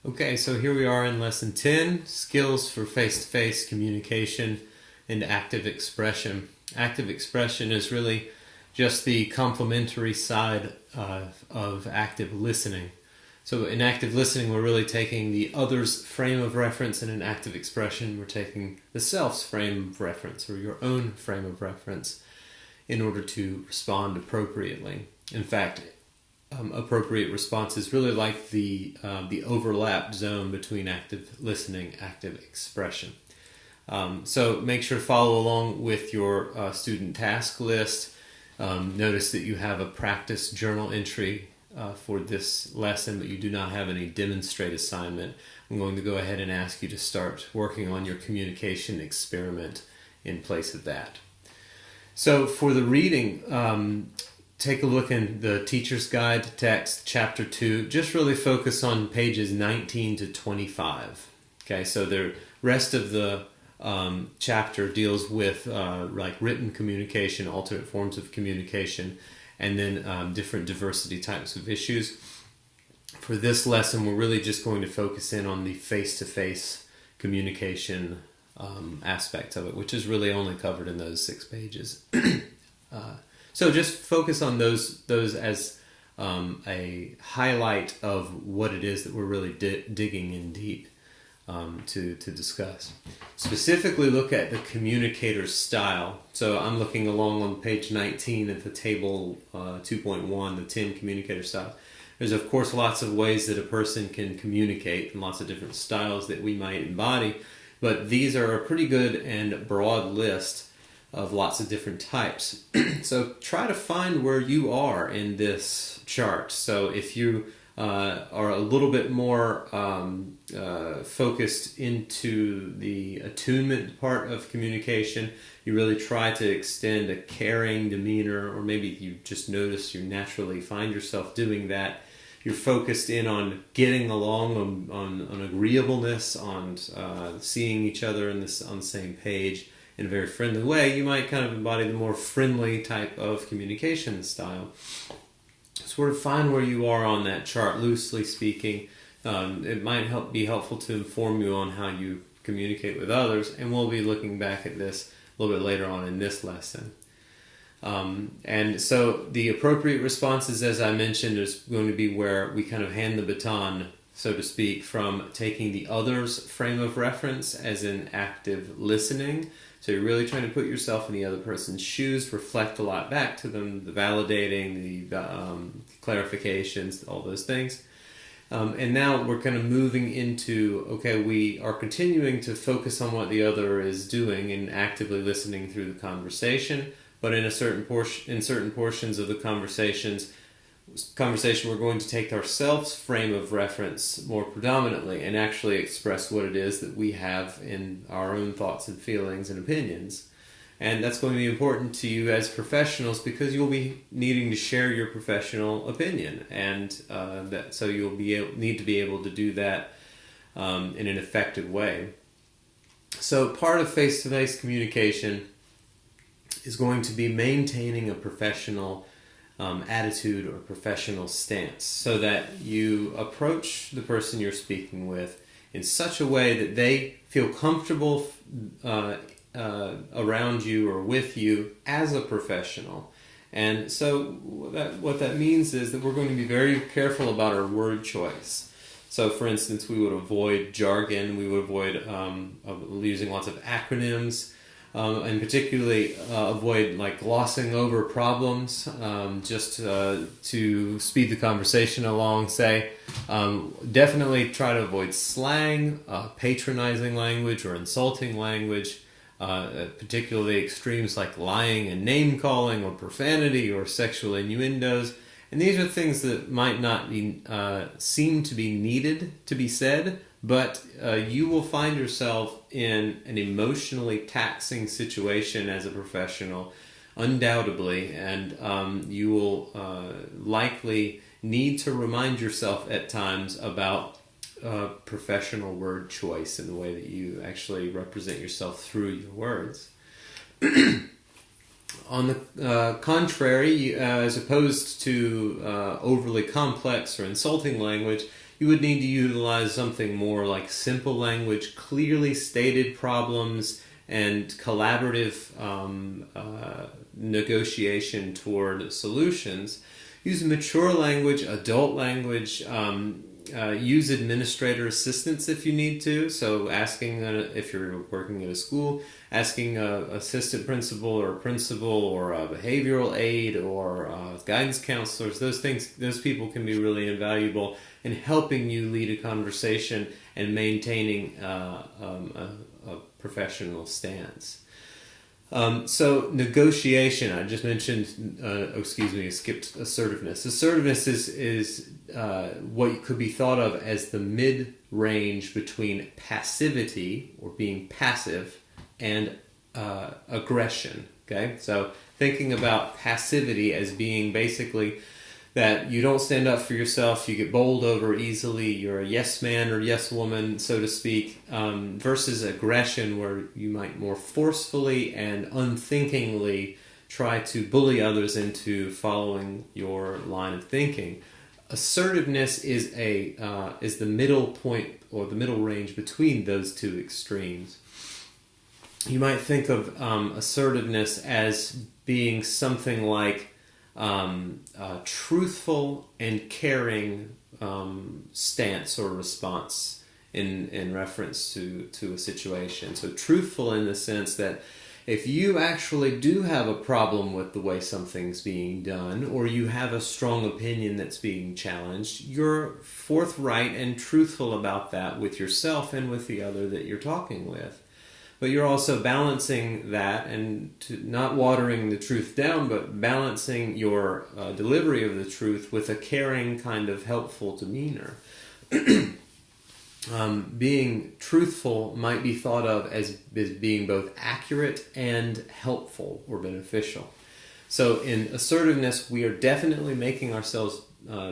Okay, so here we are in Lesson 10, Skills for Face-to-Face Communication and Active Expression. Active expression is really just the complementary side of active listening. So in active listening, we're really taking the other's frame of reference, and in active expression, we're taking the self's frame of reference, or your own frame of reference, in order to respond appropriately. In fact, appropriate response is really like the overlap zone between active listening, active expression. So make sure to follow along with your student task list. Notice that you have a practice journal entry for this lesson, but you do not have any demonstrate assignment. I'm going to go ahead and ask you to start working on your communication experiment in place of that. So for the reading, take a look in the Teacher's Guide to Text, Chapter 2. Just really focus on pages 19 to 25. Okay, so the rest of the chapter deals with like written communication, alternate forms of communication, and then different diversity types of issues. For this lesson, we're really just going to focus in on the face-to-face communication aspect of it, which is really only covered in those 6 pages. So just focus on those as a highlight of what it is that we're really digging in deep to discuss. Specifically look at the communicator's style. So I'm looking along on page 19 at the table 2.1, the 10 communicator style. There's of course lots of ways that a person can communicate and lots of different styles that we might embody, but these are a pretty good and broad list of lots of different types. So try to find where you are in this chart. So if you are a little bit more focused into the attunement part of communication, you really try to extend a caring demeanor, or maybe you just notice you naturally find yourself doing that. You're focused in on getting along, on agreeableness, on seeing each other on the same page in a very friendly way. You might kind of embody the more friendly type of communication style. Sort of find where you are on that chart, loosely speaking. It might be helpful to inform you on how you communicate with others, and we'll be looking back at this a little bit later on in this lesson. And so the appropriate responses, as I mentioned, is going to be where we kind of hand the baton, so to speak, from taking the other's frame of reference, as in active listening. So you're really trying to put yourself in the other person's shoes, reflect a lot back to them, the validating, the clarifications, all those things. And now we're kind of moving into, okay, we are continuing to focus on what the other is doing and actively listening through the conversation, but in certain portions of the conversation, we're going to take our self's frame of reference more predominantly and actually express what it is that we have in our own thoughts and feelings and opinions. And that's going to be important to you as professionals, because you'll be needing to share your professional opinion, and so you'll need to be able to do that in an effective way. So part of face-to-face communication is going to be maintaining a professional attitude or professional stance, so that you approach the person you're speaking with in such a way that they feel comfortable around you or with you as a professional. And so what that means is that we're going to be very careful about our word choice. So for instance, we would avoid jargon, we would avoid using lots of acronyms, and particularly avoid like glossing over problems, just to speed the conversation along. Say, definitely try to avoid slang, patronizing language, or insulting language, particularly extremes like lying and name calling, or profanity, or sexual innuendos. And these are things that might not be seem to be needed to be said, but you will find yourself in an emotionally taxing situation as a professional, undoubtedly, and you will likely need to remind yourself at times about professional word choice and the way that you actually represent yourself through your words. On the contrary, as opposed to overly complex or insulting language, you would need to utilize something more like simple language, clearly stated problems, and collaborative negotiation toward solutions. Use mature language, adult language. Use administrator assistance if you need to. So asking, if you're working at a school, asking an assistant principal or a principal or a behavioral aide or guidance counselors, those people can be really invaluable in helping you lead a conversation and maintaining a professional stance. So negotiation, I just mentioned, I skipped assertiveness. Assertiveness is what could be thought of as the mid-range between passivity, or being passive, and aggression. Okay, so thinking about passivity as being basically that you don't stand up for yourself, you get bowled over easily, you're a yes man or yes woman, so to speak, versus aggression, where you might more forcefully and unthinkingly try to bully others into following your line of thinking. Assertiveness is the middle point, or the middle range between those two extremes. You might think of assertiveness as being something like truthful and caring stance or response in reference to a situation. So truthful in the sense that if you actually do have a problem with the way something's being done, or you have a strong opinion that's being challenged, you're forthright and truthful about that with yourself and with the other that you're talking with. But you're also balancing that, and not watering the truth down, but balancing your delivery of the truth with a caring, kind of helpful demeanor. Being truthful might be thought of as being both accurate and helpful or beneficial. So in assertiveness, we are definitely making ourselves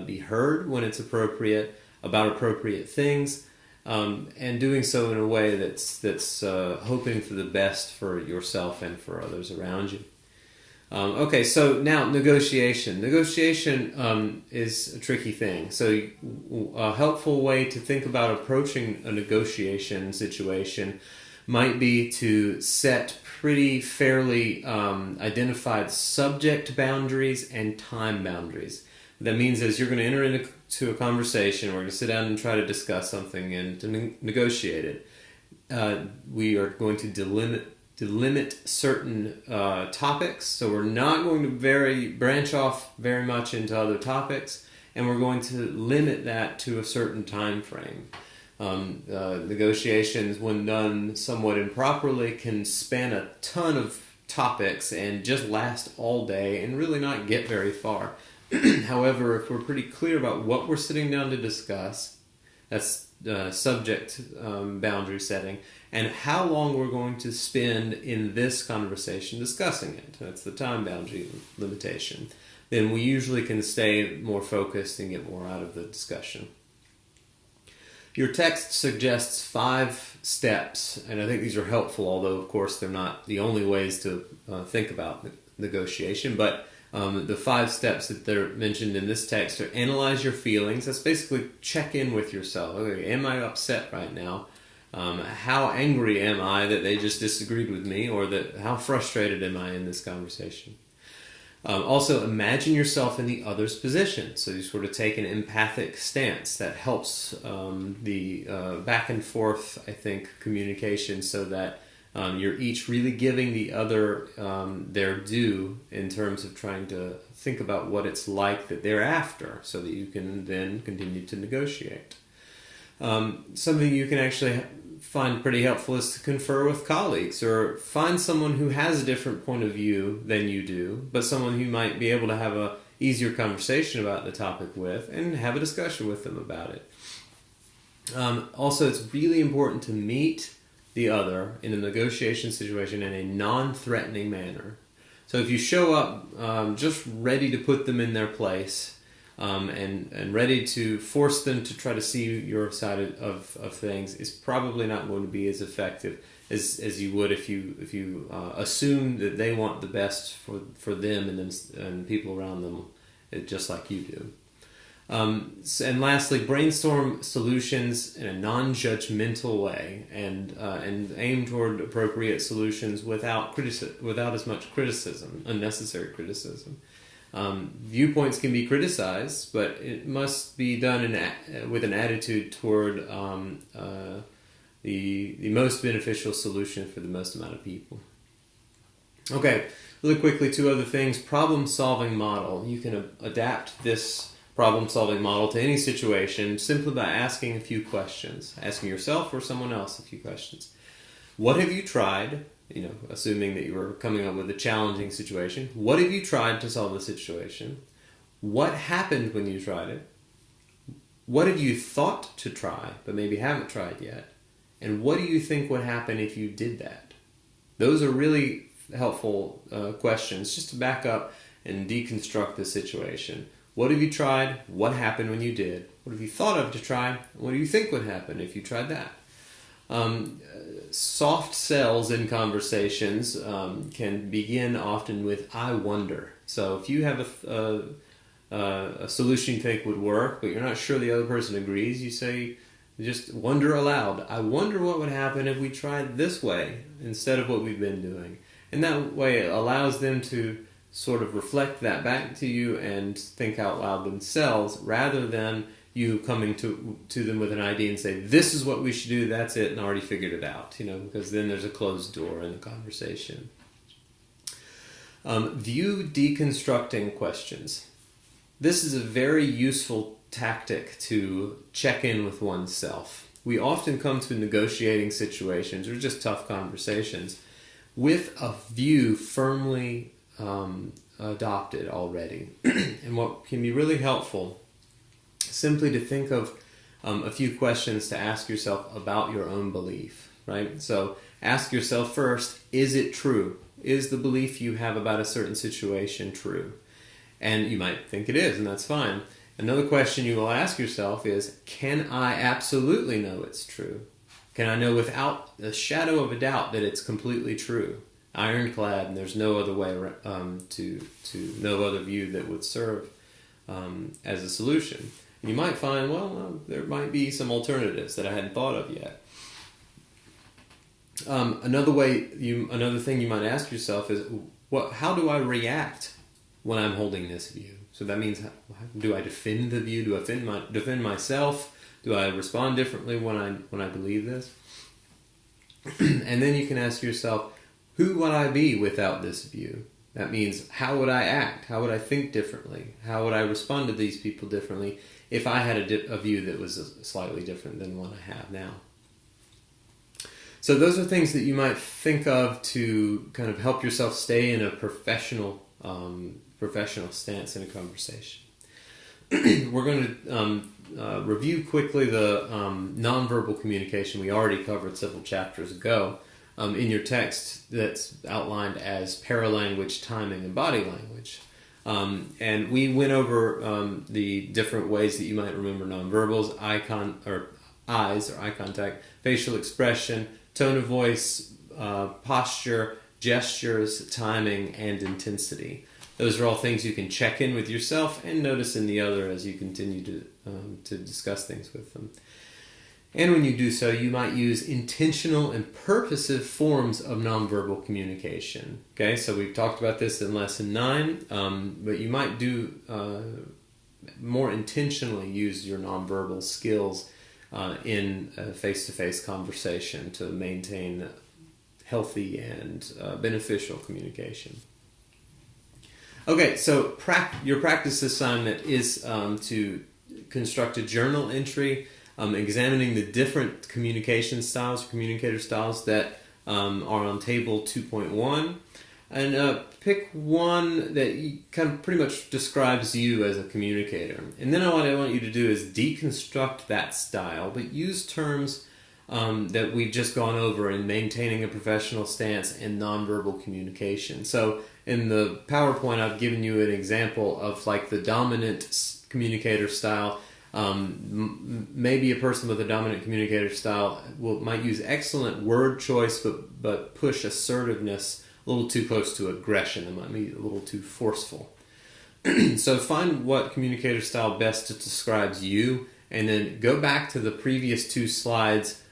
be heard when it's appropriate, about appropriate things, and doing so in a way that's hoping for the best for yourself and for others around you. Okay, so now negotiation. Negotiation is a tricky thing. So a helpful way to think about approaching a negotiation situation might be to set pretty fairly identified subject boundaries and time boundaries. What that means is you're going to enter into a conversation, we're going to sit down and try to discuss something and to negotiate it. We are going to delimit certain topics, so we're not going to branch off very much into other topics, and we're going to limit that to a certain time frame. Negotiations, when done somewhat improperly, can span a ton of topics and just last all day and really not get very far. However, if we're pretty clear about what we're sitting down to discuss, that's subject boundary setting, and how long we're going to spend in this conversation discussing it, that's the time boundary limitation, then we usually can stay more focused and get more out of the discussion. Your text suggests 5 steps, and I think these are helpful, although of course they're not the only ways to think about negotiation, but the 5 steps that they're mentioned in this text are: analyze your feelings. That's basically check in with yourself. Okay, am I upset right now? How angry am I that they just disagreed with me, or that how frustrated am I in this conversation? Also, imagine yourself in the other's position. So you sort of take an empathic stance that helps the back and forth, I think, communication, so that you're each really giving the other their due in terms of trying to think about what it's like that they're after, so that you can then continue to negotiate. Something you can actually find pretty helpful is to confer with colleagues, or find someone who has a different point of view than you do, but someone who might be able to have a easier conversation about the topic with, and have a discussion with them about it. Also, it's really important to meet the other in a negotiation situation in a non-threatening manner. So if you show up just ready to put them in their place, and ready to force them to try to see your side of things, is probably not going to be as effective as you would if you assume that they want the best for them and people around them, just like you do. And lastly, brainstorm solutions in a non-judgmental way, and aim toward appropriate solutions without as much criticism, unnecessary criticism. Viewpoints can be criticized, but it must be done with an attitude toward the most beneficial solution for the most amount of people. Okay, really quickly, 2 other things. Problem-solving model. You can adapt this problem-solving model to any situation simply by asking a few questions. Asking yourself or someone else a few questions. What have you tried? Assuming that you were coming up with a challenging situation. What have you tried to solve the situation? What happened when you tried it? What have you thought to try, but maybe haven't tried yet? And what do you think would happen if you did that? Those are really helpful questions just to back up and deconstruct the situation. What have you tried? What happened when you did? What have you thought of to try? What do you think would happen if you tried that? Soft sells in conversations can begin often with "I wonder." So if you have a solution you think would work, but you're not sure the other person agrees, you say, just wonder aloud. I wonder what would happen if we tried this way instead of what we've been doing. And that way it allows them to sort of reflect that back to you and think out loud themselves, rather than you coming to them with an idea and say, this is what we should do, that's it, and already figured it out, because then there's a closed door in the conversation. View deconstructing questions. This is a very useful tactic to check in with oneself. We often come to negotiating situations or just tough conversations with a view firmly adopted already. And what can be really helpful, simply to think of a few questions to ask yourself about your own belief, right? So ask yourself first, is it true? Is the belief you have about a certain situation true? And you might think it is, and that's fine. Another question you will ask yourself is, can I absolutely know it's true? Can I know without a shadow of a doubt that it's completely true? Ironclad, and there's no other way to no other view that would serve as a solution. And you might find, there might be some alternatives that I hadn't thought of yet. Another thing you might ask yourself is, how do I react when I'm holding this view? So that means, do I defend the view? Do I defend myself? Do I respond differently when I believe this? And then you can ask yourself, who would I be without this view? That means, how would I act? How would I think differently? How would I respond to these people differently if I had a view that was slightly different than one I have now? So those are things that you might think of to kind of help yourself stay in a professional stance in a conversation. We're going to review quickly the nonverbal communication we already covered several chapters ago in your text that's outlined as paralanguage, timing, and body language. And we went over the different ways that you might remember nonverbals: eyes or eye contact, facial expression, tone of voice, posture, gestures, timing, and intensity. Those are all things you can check in with yourself and notice in the other as you continue to discuss things with them. And when you do so, you might use intentional and purposive forms of nonverbal communication. Okay, so we've talked about this in Lesson 9, but you might do more intentionally use your nonverbal skills in a face-to-face conversation to maintain healthy and beneficial communication. Okay, so your practice assignment is to construct a journal entry examining the different communication styles, communicator styles that are on table 2.1, and pick one that kind of pretty much describes you as a communicator. And then what I want you to do is deconstruct that style, but use terms that we've just gone over in maintaining a professional stance and nonverbal communication. So in the PowerPoint, I've given you an example of like the dominant communicator style. Maybe a person with a dominant communicator style might use excellent word choice, but push assertiveness a little too close to aggression. It might be a little too forceful. So find what communicator style best describes you, and then go back to the previous two slides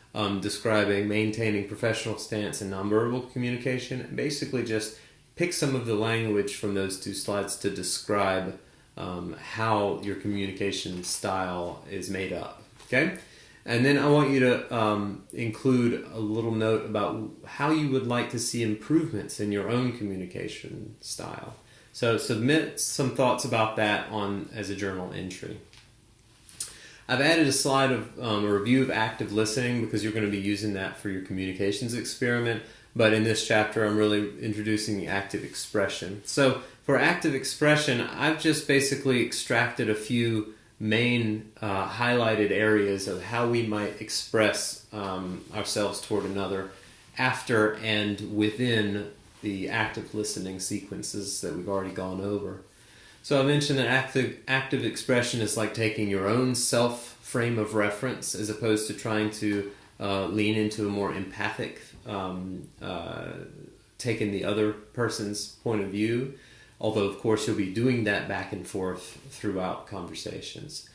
describing maintaining professional stance and nonverbal communication, and basically just pick some of the language from those two slides to describe how your communication style is made up. Okay? And then I want you to include a little note about how you would like to see improvements in your own communication style. So submit some thoughts about that as a journal entry. I've added a slide of a review of active listening because you're going to be using that for your communications experiment. But in this chapter, I'm really introducing the active expression. So for active expression, I've just basically extracted a few main highlighted areas of how we might express ourselves toward another after and within the active listening sequences that we've already gone over. So I mentioned that active expression is like taking your own self frame of reference as opposed to trying to lean into a more empathic, taking the other person's point of view. Although, of course, you'll be doing that back and forth throughout conversations.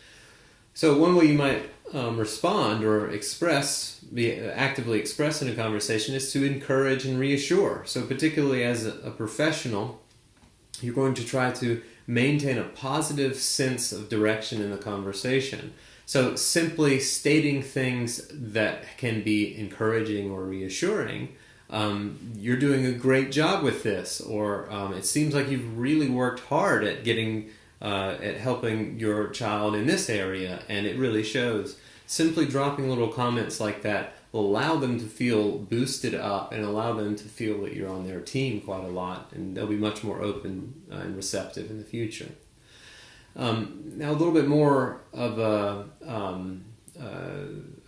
So one way you might respond or actively express in a conversation is to encourage and reassure. So particularly as a professional, you're going to try to maintain a positive sense of direction in the conversation. So simply stating things that can be encouraging or reassuring, you're doing a great job with this, or it seems like you've really worked hard at at helping your child in this area, and it really shows. Simply dropping little comments like that will allow them to feel boosted up and allow them to feel that you're on their team quite a lot, and they'll be much more open and receptive in the future. Now a little bit more of a,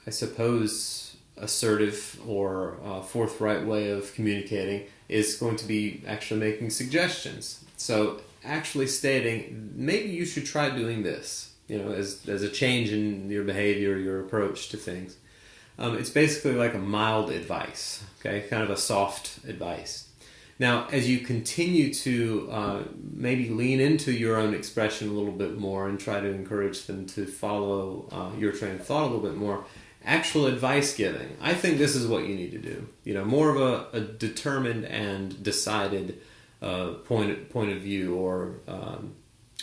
I suppose, assertive or forthright way of communicating is going to be actually making suggestions. So actually stating, maybe you should try doing this, as a change in your behavior, your approach to things. It's basically like a mild advice, okay, kind of a soft advice. Now, as you continue to maybe lean into your own expression a little bit more and try to encourage them to follow your train of thought a little bit more, actual advice giving, I think this is what you need to do. More of a determined and decided point of view or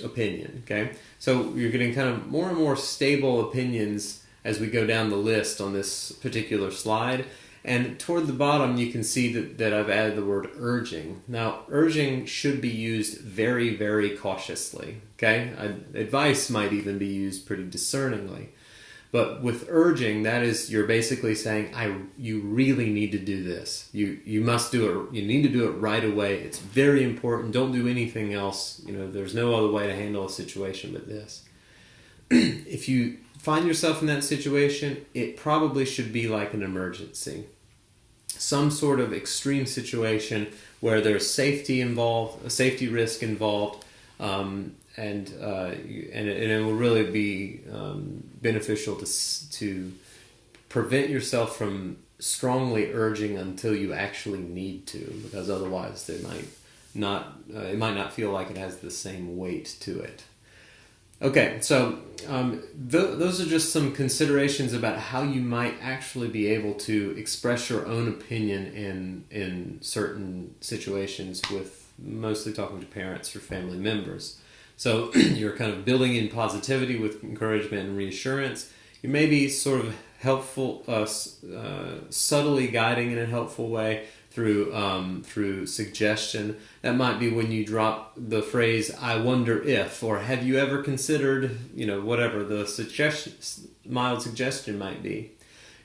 opinion, okay? So you're getting kind of more and more stable opinions as we go down the list on this particular slide. And toward the bottom, you can see that I've added the word urging. Now, urging should be used very, very cautiously, okay? Advice might even be used pretty discerningly. But with urging, that is, you're basically saying, you really need to do this. You must do it. You need to do it right away. It's very important. Don't do anything else. There's no other way to handle a situation but this. If you find yourself in that situation, it probably should be like an emergency. Some sort of extreme situation where there's safety involved, a safety risk involved, and it will really be beneficial to prevent yourself from strongly urging until you actually need to, because otherwise it might not feel like it has the same weight to it. Okay, so those are just some considerations about how you might actually be able to express your own opinion in certain situations, with mostly talking to parents or family members. So you're kind of building in positivity with encouragement and reassurance. You may be sort of helpful, subtly guiding in a helpful way through suggestion. That might be when you drop the phrase, "I wonder if," or "Have you ever considered," whatever the mild suggestion might be.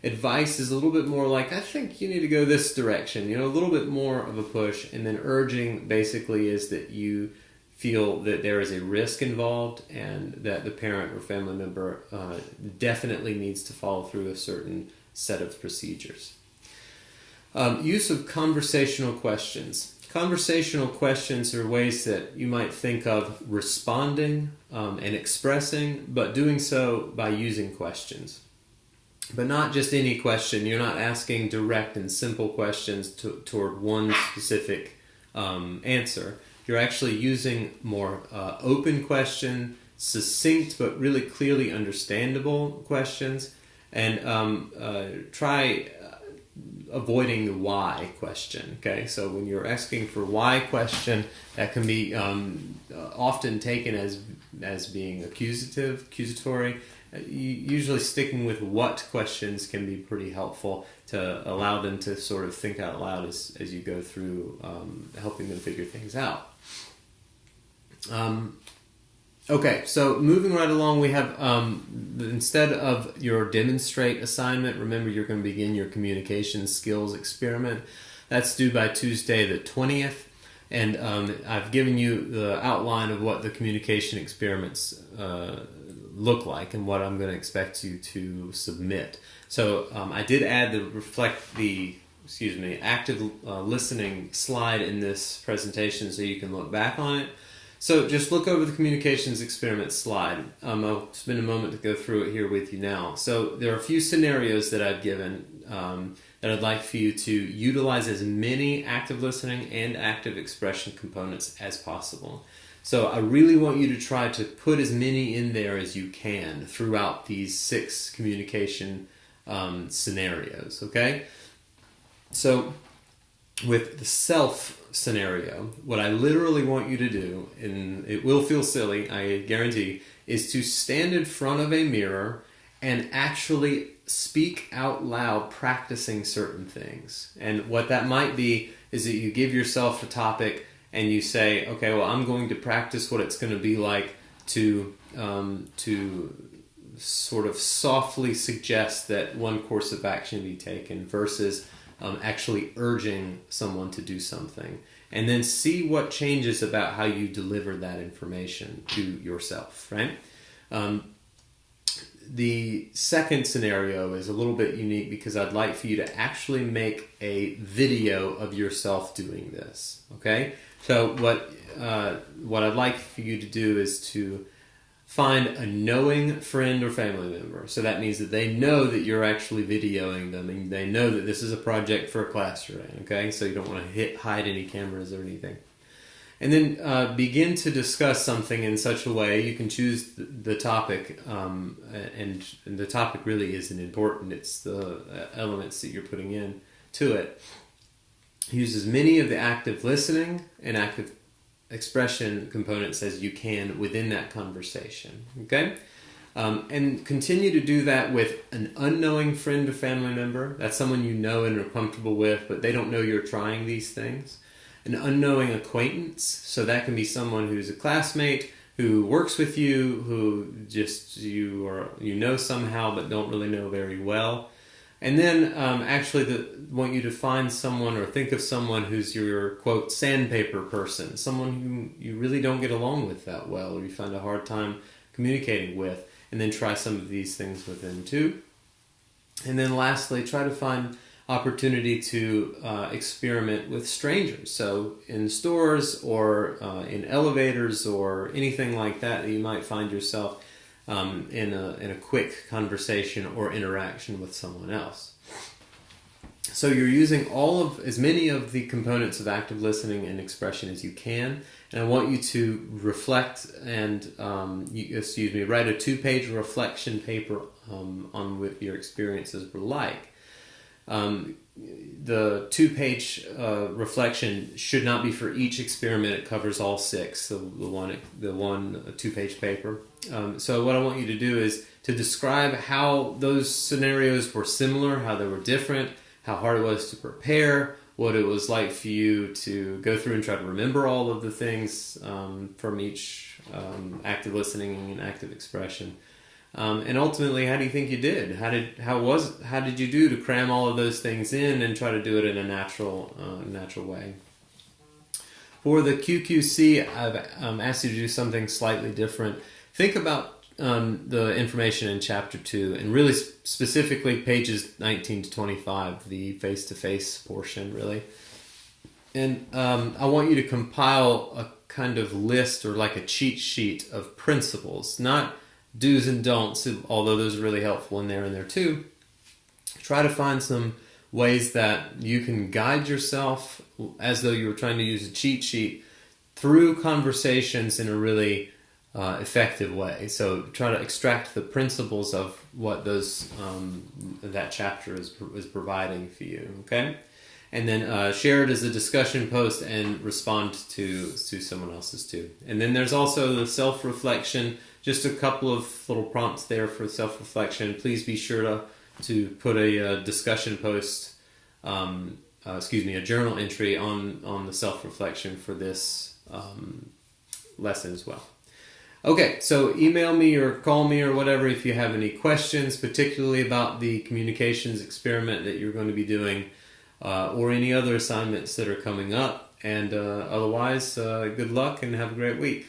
Advice is a little bit more like, "I think you need to go this direction," a little bit more of a push. And then urging basically is that you feel that there is a risk involved and that the parent or family member definitely needs to follow through a certain set of procedures. Use of conversational questions. Conversational questions are ways that you might think of responding and expressing, but doing so by using questions. But not just any question. You're not asking direct and simple questions toward one specific answer. you're actually using more open question, succinct but really clearly understandable questions, and try avoiding the why question. Okay, so when you're asking for why question, that can be often taken as being accusatory. Usually sticking with what questions can be pretty helpful to allow them to sort of think out loud as you go through helping them figure things out. Okay, so moving right along, we have, instead of your demonstrate assignment, remember you're going to begin your communication skills experiment. That's due by Tuesday the 20th, and I've given you the outline of what the communication experiments look like and what I'm going to expect you to submit. So I did add the active listening slide in this presentation so you can look back on it. So just look over the communications experiment slide. I'll spend a moment to go through it here with you now. So there are a few scenarios that I've given that I'd like for you to utilize as many active listening and active expression components as possible. So I really want you to try to put as many in there as you can throughout these 6 communication scenarios, okay? So with the self scenario, what I literally want you to do, and it will feel silly, I guarantee, is to stand in front of a mirror and actually speak out loud practicing certain things. And what that might be is that you give yourself a topic and you say, okay, well, I'm going to practice what it's going to be like to sort of softly suggest that one course of action be taken versus actually urging someone to do something, and then see what changes about how you deliver that information to yourself, right? The second scenario is a little bit unique because I'd like for you to actually make a video of yourself doing this, okay? So what I'd like for you to do is to find a knowing friend or family member. So that means that they know that you're actually videoing them and they know that this is a project for a class you're in, okay? So you don't want to hide any cameras or anything. And then begin to discuss something in such a way, you can choose the topic, and the topic really isn't important, it's the elements that you're putting in to it. Use as many of the active listening and active expression components as you can within that conversation, okay? And continue to do that with an unknowing friend or family member. That's someone you know and are comfortable with, but they don't know you're trying these things. An unknowing acquaintance, so that can be someone who's a classmate, who works with you, who just you know somehow but don't really know very well. And then want you to find someone or think of someone who's your, quote, sandpaper person, someone who you really don't get along with that well or you find a hard time communicating with, and then try some of these things with them too. And then lastly, try to find opportunity to experiment with strangers. So in stores or in elevators or anything like that you might find yourself in a quick conversation or interaction with someone else. So you're using as many of the components of active listening and expression as you can, and I want you to reflect and write a 2-page reflection paper on what your experiences were like. The 2-page reflection should not be for each experiment. It covers all 6. So the one 2-page paper. So what I want you to do is to describe how those scenarios were similar, how they were different, how hard it was to prepare, what it was like for you to go through and try to remember all of the things from each active listening and active expression. And ultimately, how do you think you did? How did you do to cram all of those things in and try to do it in a natural way? For the QQC, I've asked you to do something slightly different. Think about the information in Chapter 2, and really specifically pages 19 to 25, the face-to-face portion, really. And I want you to compile a kind of list or like a cheat sheet of principles, not do's and don'ts, although those are really helpful in there too. Try to find some ways that you can guide yourself as though you were trying to use a cheat sheet through conversations in a really effective way. So try to extract the principles of what those that chapter is providing for you. Okay, and then share it as a discussion post and respond to someone else's too. And then there's also the self-reflection. Just a couple of little prompts there for self-reflection. Please be sure to put a discussion post. A journal entry on the self-reflection for this lesson as well. Okay, so email me or call me or whatever if you have any questions, particularly about the communications experiment that you're going to be doing, or any other assignments that are coming up. And otherwise, good luck and have a great week.